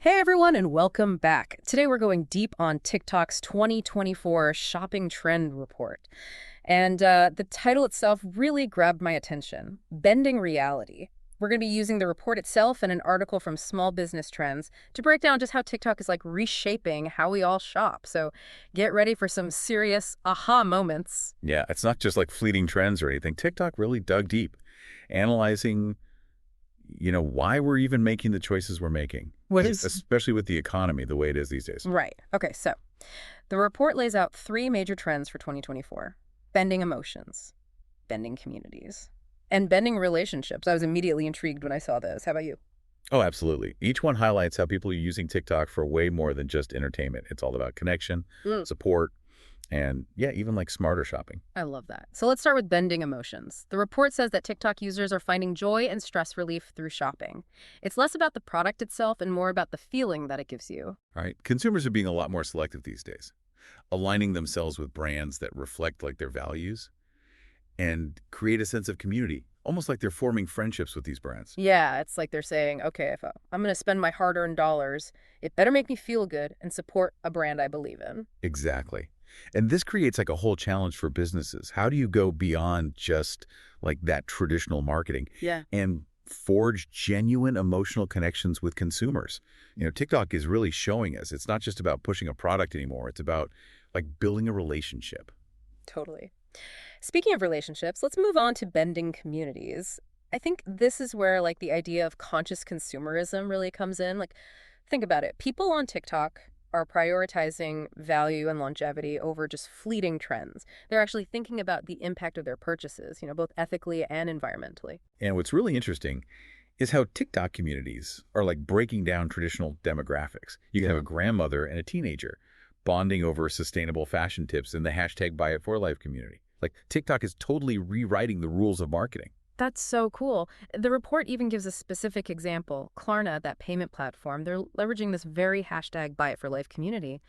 Hey everyone, and welcome back. Today we're going deep on TikTok's 2024 shopping trend report. And the title itself really grabbed my attention, Bending Reality. We're going to be using the report itself and an article from Small Business Trends to break down just how TikTok is like reshaping how we all shop. So get ready for some serious aha moments. Yeah, it's not just like fleeting trends or anything. TikTok really dug deep, analyzing, why we're even making the choices we're making. What is? Especially with the economy the way it is these days. Right. Okay, so the report lays out three major trends for 2024. Bending emotions, bending communities, and bending relationships. I was immediately intrigued when I saw this. How about you? Oh, absolutely. Each one highlights how people are using TikTok for way more than just entertainment. It's all about connection, support, and yeah, even like smarter shopping. I love that. So let's start with bending emotions. The report says that TikTok users are finding joy and stress relief through shopping. It's less about the product itself and more about the feeling that it gives you. All right. Consumers are being a lot more selective these days, aligning themselves with brands that reflect like their values and create a sense of community, almost like they're forming friendships with these brands. Yeah, it's like they're saying, okay, if I'm going to spend my hard-earned dollars, it better make me feel good and support a brand I believe in. Exactly. And this creates like a whole challenge for businesses. How do you go beyond just like that traditional marketing and forge genuine emotional connections with consumers? TikTok is really showing us it's not just about pushing a product anymore. It's about like building a relationship. Totally. Speaking of relationships, let's move on to bending communities. I think this is where like the idea of conscious consumerism really comes in. Like, think about it. People on TikTok are prioritizing value and longevity over just fleeting trends. They're actually thinking about the impact of their purchases, both ethically and environmentally. And what's really interesting is how TikTok communities are like breaking down traditional demographics. You can have a grandmother and a teenager bonding over sustainable fashion tips in the hashtag Buy It For Life community. Like TikTok is totally rewriting the rules of marketing. That's so cool. The report even gives a specific example. Klarna, that payment platform, they're leveraging this very hashtag Buy It For Life community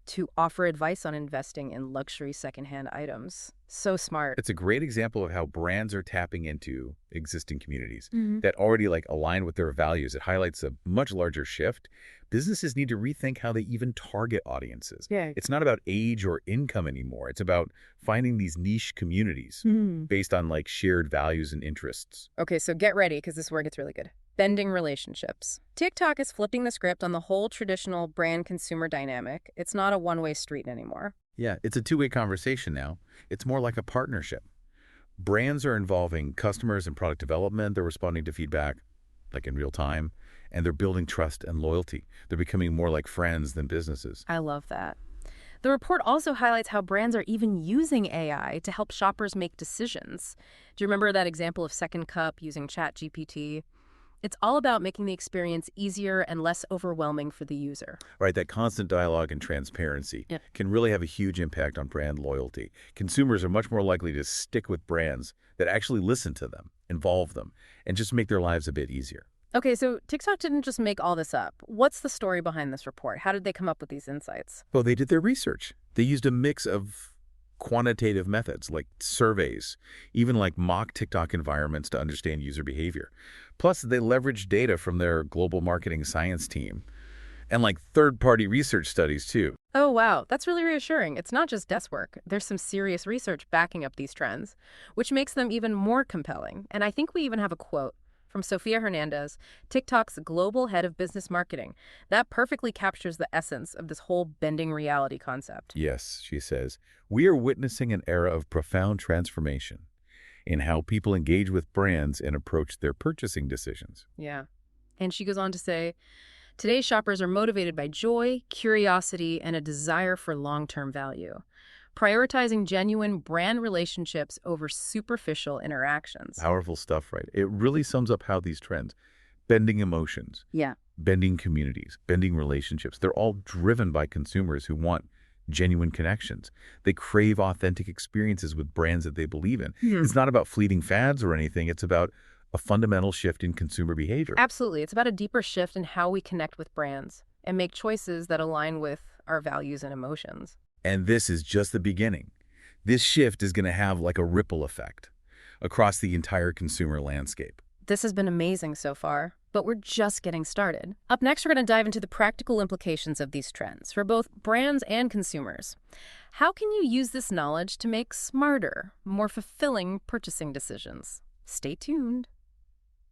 to offer advice on investing in luxury secondhand items. So smart. It's a great example of how brands are tapping into existing communities that already like align with their values. It highlights a much larger shift. Businesses need to rethink how they even target audiences. Yeah. It's not about age or income anymore. It's about finding these niche communities based on like shared values and interests. Okay, so get ready because this is where it gets really good. Bending relationships. TikTok is flipping the script on the whole traditional brand-consumer dynamic. It's not a one-way street anymore. Yeah, it's a two-way conversation now. It's more like a partnership. Brands are involving customers in product development. They're responding to feedback like in real time, and they're building trust and loyalty. They're becoming more like friends than businesses. I love that. The report also highlights how brands are even using AI to help shoppers make decisions. Do you remember that example of Second Cup using ChatGPT? It's all about making the experience easier and less overwhelming for the user. Right, that constant dialogue and transparency can really have a huge impact on brand loyalty. Consumers are much more likely to stick with brands that actually listen to them, involve them, and just make their lives a bit easier. Okay, so TikTok didn't just make all this up. What's the story behind this report? How did they come up with these insights? Well, they did their research. They used a mix of quantitative methods like surveys, even like mock TikTok environments to understand user behavior. Plus, they leveraged data from their global marketing science team and like third-party research studies too. Oh, wow. That's really reassuring. It's not just guesswork. There's some serious research backing up these trends, which makes them even more compelling. And I think we even have a quote from Sofia Hernandez, TikTok's global head of business marketing. That perfectly captures the essence of this whole bending reality concept. Yes, she says, we are witnessing an era of profound transformation in how people engage with brands and approach their purchasing decisions. Yeah. And she goes on to say, today's shoppers are motivated by joy, curiosity, and a desire for long-term value, prioritizing genuine brand relationships over superficial interactions. Powerful stuff, right? It really sums up how these trends, bending emotions, bending communities, bending relationships, they're all driven by consumers who want genuine connections. They crave authentic experiences with brands that they believe in. It's not about fleeting fads or anything. It's about a fundamental shift in consumer behavior. Absolutely. It's about a deeper shift in how we connect with brands and make choices that align with our values and emotions. And this is just the beginning. This shift is going to have like a ripple effect across the entire consumer landscape. This has been amazing so far, but we're just getting started. Up next, we're going to dive into the practical implications of these trends for both brands and consumers. How can you use this knowledge to make smarter, more fulfilling purchasing decisions? Stay tuned.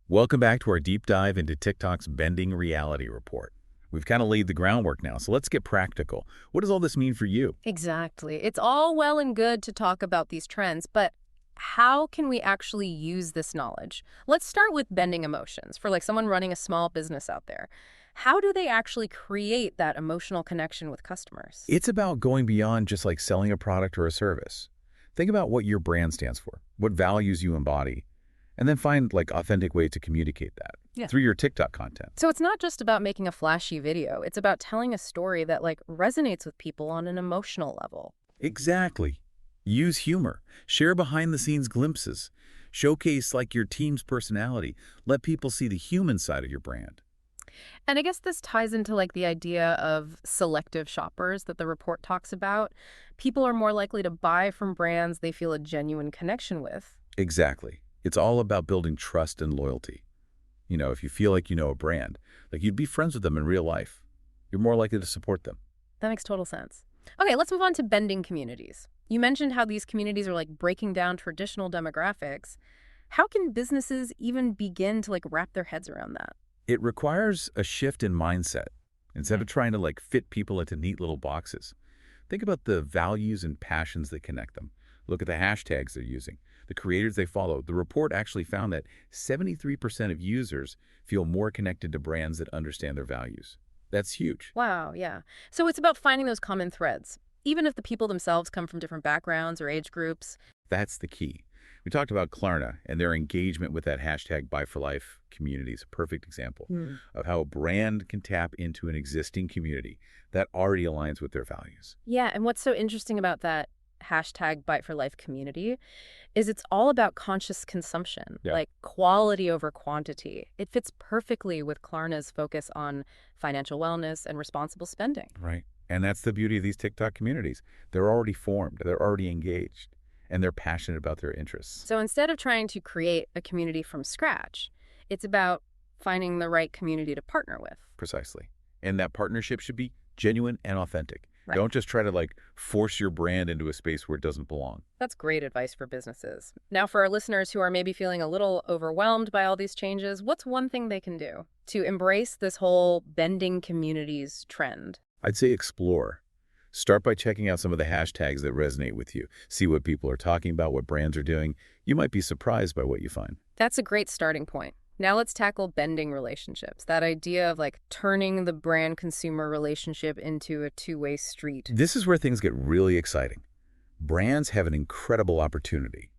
Welcome back to our deep dive into TikTok's Bending Reality Report. We've kind of laid the groundwork now, so let's get practical. What does all this mean for you? Exactly. It's all well and good to talk about these trends, but how can we actually use this knowledge? Let's start with bending emotions for like someone running a small business out there. How do they actually create that emotional connection with customers? It's about going beyond just like selling a product or a service. Think about what your brand stands for, what values you embody, and then find like authentic way to communicate that through your TikTok content. So it's not just about making a flashy video. It's about telling a story that like resonates with people on an emotional level. Exactly. Use humor, share behind-the-scenes glimpses, showcase like your team's personality, let people see the human side of your brand. And I guess this ties into like the idea of selective shoppers that the report talks about. People are more likely to buy from brands they feel a genuine connection with. Exactly. It's all about building trust and loyalty. You know, if you feel like you know a brand, like you'd be friends with them in real life, you're more likely to support them. That makes total sense. Okay, let's move on to bending communities. You mentioned how these communities are like breaking down traditional demographics. How can businesses even begin to like wrap their heads around that? It requires a shift in mindset. Instead of trying to like fit people into neat little boxes, think about the values and passions that connect them. Look at the hashtags they're using, the creators they follow. The report actually found that 73% of users feel more connected to brands that understand their values. That's huge. Wow, yeah. So it's about finding those common threads, even if the people themselves come from different backgrounds or age groups. That's the key. We talked about Klarna and their engagement with that hashtag Buy for Life community is a perfect example of how a brand can tap into an existing community that already aligns with their values. Yeah, and what's so interesting about that hashtag Bite for Life community is it's all about conscious consumption, like quality over quantity. It fits perfectly with Klarna's focus on financial wellness and responsible spending. Right. And that's the beauty of these TikTok communities. They're already formed, they're already engaged, and they're passionate about their interests. So instead of trying to create a community from scratch, it's about finding the right community to partner with. Precisely. And that partnership should be genuine and authentic. Right. Don't just try to like force your brand into a space where it doesn't belong. That's great advice for businesses. Now, for our listeners who are maybe feeling a little overwhelmed by all these changes, what's one thing they can do to embrace this whole bending communities trend? I'd say explore. Start by checking out some of the hashtags that resonate with you. See what people are talking about, what brands are doing. You might be surprised by what you find. That's a great starting point. Now let's tackle bending relationships, that idea of like turning the brand-consumer relationship into a two-way street. This is where things get really exciting. Brands have an incredible opportunity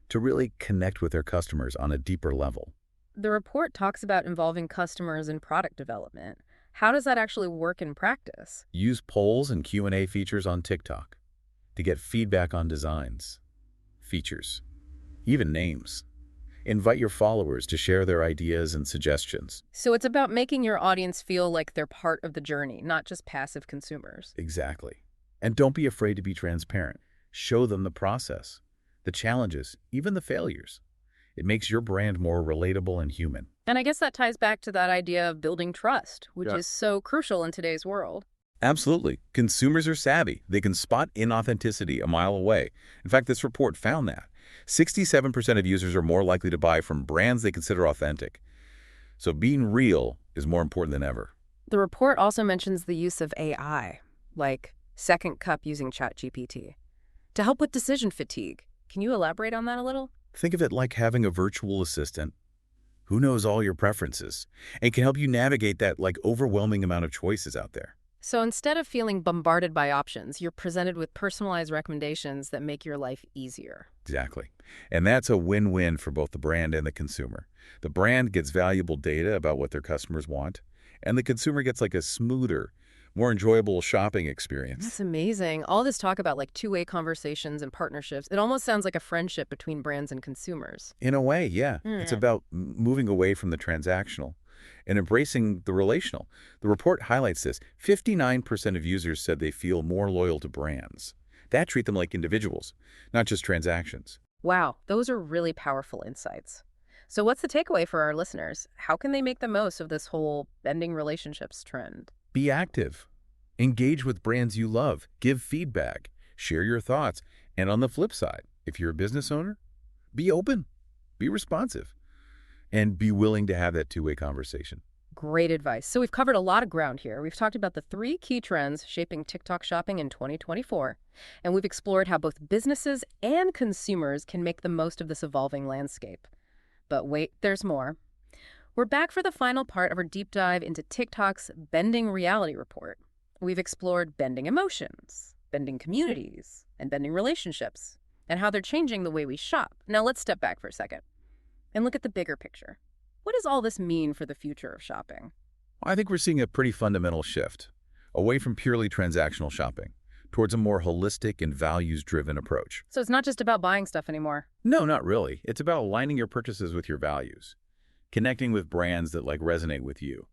to really connect with their customers on a deeper level. The report talks about involving customers in product development. How does that actually work in practice? Use polls and Q&A features on TikTok to get feedback on designs, features, even names. Invite your followers to share their ideas and suggestions. So it's about making your audience feel like they're part of the journey, not just passive consumers. Exactly. And don't be afraid to be transparent. Show them the process, the challenges, even the failures. It makes your brand more relatable and human. And I guess that ties back to that idea of building trust, which is so crucial in today's world. Absolutely. Consumers are savvy. They can spot inauthenticity a mile away. In fact, this report found that 67% of users are more likely to buy from brands they consider authentic. So being real is more important than ever. The report also mentions the use of AI, like Second Cup using ChatGPT, to help with decision fatigue. Can you elaborate on that a little? Think of it like having a virtual assistant who knows all your preferences and can help you navigate that like overwhelming amount of choices out there. So instead of feeling bombarded by options, you're presented with personalized recommendations that make your life easier. Exactly. And that's a win-win for both the brand and the consumer. The brand gets valuable data about what their customers want, and the consumer gets like a smoother, more enjoyable shopping experience. That's amazing. All this talk about like two-way conversations and partnerships, it almost sounds like a friendship between brands and consumers. In a way, yeah. It's about moving away from the transactional and embracing the relational. The report highlights this. 59% of users said they feel more loyal to brands that treat them like individuals, not just transactions. Wow, those are really powerful insights. So what's the takeaway for our listeners? How can they make the most of this whole bending relationships trend? Be active. Engage with brands you love. Give feedback. Share your thoughts. And on the flip side, if you're a business owner, be open, be responsive, and be willing to have that two-way conversation. Great advice. So we've covered a lot of ground here. We've talked about the 3 key trends shaping TikTok shopping in 2024, and we've explored how both businesses and consumers can make the most of this evolving landscape. But wait, there's more. We're back for the final part of our deep dive into TikTok's Bending Reality Report. We've explored bending emotions, bending communities, and bending relationships, and how they're changing the way we shop. Now let's step back for a second and look at the bigger picture. What does all this mean for the future of shopping? I think we're seeing a pretty fundamental shift away from purely transactional shopping towards a more holistic and values-driven approach. So it's not just about buying stuff anymore. No, not really. It's about aligning your purchases with your values, connecting with brands that resonate with you,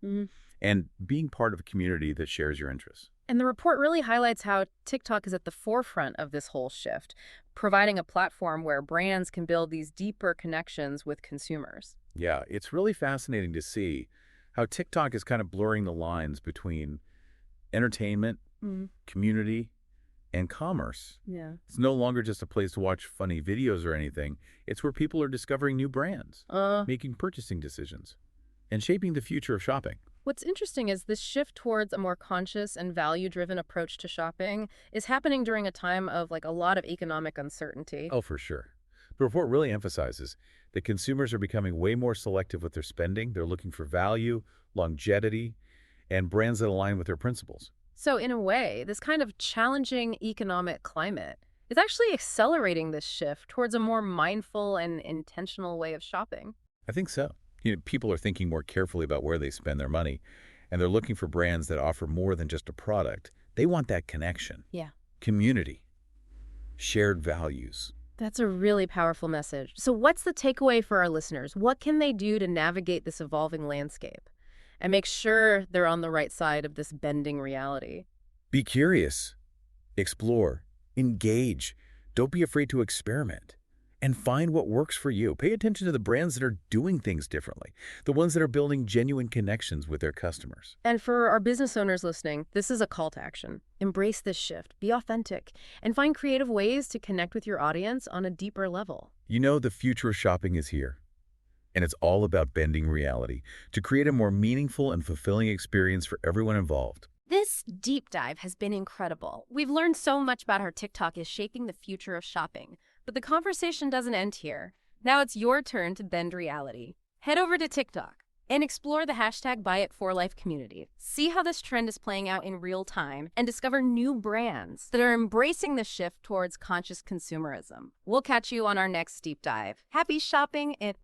and being part of a community that shares your interests. And the report really highlights how TikTok is at the forefront of this whole shift, providing a platform where brands can build these deeper connections with consumers. Yeah, it's really fascinating to see how TikTok is kind of blurring the lines between entertainment, community, and commerce. Yeah. It's no longer just a place to watch funny videos or anything. It's where people are discovering new brands, making purchasing decisions, and shaping the future of shopping. What's interesting is this shift towards a more conscious and value-driven approach to shopping is happening during a time of a lot of economic uncertainty. Oh, for sure. The report really emphasizes that consumers are becoming way more selective with their spending. They're looking for value, longevity, and brands that align with their principles. So in a way, this kind of challenging economic climate is actually accelerating this shift towards a more mindful and intentional way of shopping. I think so. People are thinking more carefully about where they spend their money, and they're looking for brands that offer more than just a product. They want that connection, community, shared values. That's a really powerful message. So what's the takeaway for our listeners? What can they do to navigate this evolving landscape and make sure they're on the right side of this bending reality? Be curious, explore, engage. Don't be afraid to experiment. And find what works for you. Pay attention to the brands that are doing things differently, the ones that are building genuine connections with their customers. And for our business owners listening, this is a call to action. Embrace this shift, be authentic, and find creative ways to connect with your audience on a deeper level. The future of shopping is here. And it's all about bending reality to create a more meaningful and fulfilling experience for everyone involved. This deep dive has been incredible. We've learned so much about how TikTok is shaping the future of shopping. But the conversation doesn't end here. Now it's your turn to bend reality. Head over to TikTok and explore the hashtag #BuyItForLife community. See how this trend is playing out in real time and discover new brands that are embracing the shift towards conscious consumerism. We'll catch you on our next deep dive. Happy shopping and